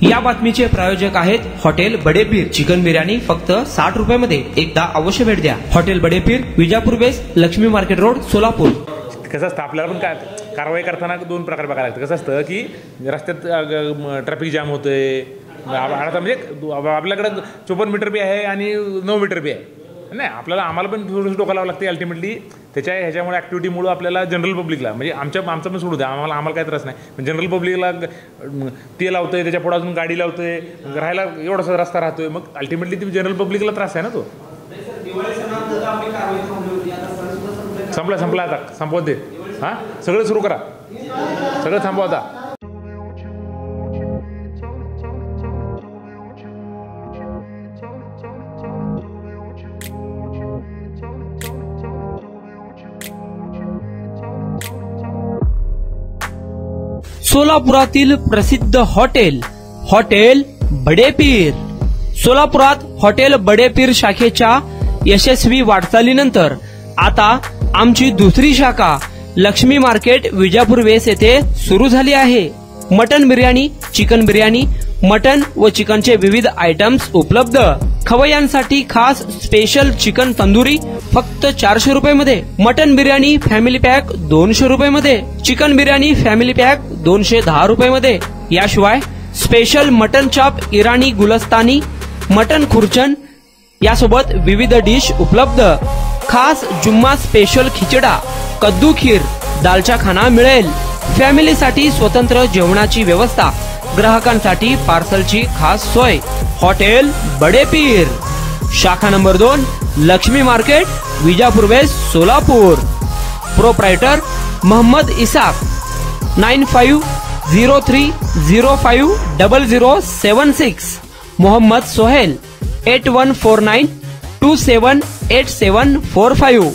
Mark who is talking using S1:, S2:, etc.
S1: या बातमीचे प्रायोजक आहेत हॉटेल बडेपीर। चिकन बिर्याणी फक्त 60 रुपयामध्ये। एकदा अवश्य भेट द्या। Hotel Badepir, Vijapur base, Laxmi market road, Solapur.
S2: कसं असतं आपल्याला पण कारवाई करताना दोन प्रकारे बघायला लागतं। कसं असतं की रस्त्यात ट्रॅफिक जाम होतंय, आता म्हणजे आपल्याकडे 54 मीटर बी आहे आणि 9 मीटर बी आहे, नाही आम्हाला पण थोडंसं डोकं लावावं लागते अल्टिमेटली। ह्याच्यामुळे ॲक्टिव्हिटीमुळे आपल्याला जनरल पब्लिकला म्हणजे आमचं पण सोडू द्या, आम्हाला काय त्रास नाही, पण जनरल पब्लिकला ते लावतोय, त्याच्या पुढे अजून गाडी लावतोय, राहायला एवढासा रस्ता राहतोय, मग अल्टिमेटली ती जनरल पब्लिकला त्रास आहे ना तो। संपला आता, संपवत दे। हां, सगळं सुरू करा, सगळं थांबवा आता।
S1: सोलापुरातील प्रसिद्ध हॉटेल बडेपीर। सोलापुरात हॉटेल बडेपीर शाखेच्या यशस्वी वाटचालीनंतर आता आमची दुसरी शाखा लक्ष्मी मार्केट, विजापूर वेस येथे सुरू झाली आहे। Mutton biryani, chicken biryani, mutton व चिकनचे विविध आयटम्स उपलब्ध। खवय्यांसाठी खास स्पेशल चिकन तंदुरी फक्त 400 रुपयामध्ये। मटन बिर्याणी फॅमिली पॅक 200 रुपयामध्ये। चिकन बिर्याणी फॅमिली पॅक 210 रुपयामध्ये। याशिवाय स्पेशल मटन चाप, इराणी गुलस्तानी, मटन खुर्चन यासोबत विविध डिश उपलब्ध। खास जुम्मा स्पेशल खिचडा, कद्दू खीर, दालचा खाना मिळेल। फॅमिलीसाठी स्वतंत्र जेवणाची व्यवस्था, ग्राहकांसाठी पार्सलची खास सोय। हॉटेल बडेपीर, शाखा number 2, Laxmi market, Vijapur west, Solapur. Proprietor Mohammad Isaq, 9503050076। Mohammad Sohail, 8149278745।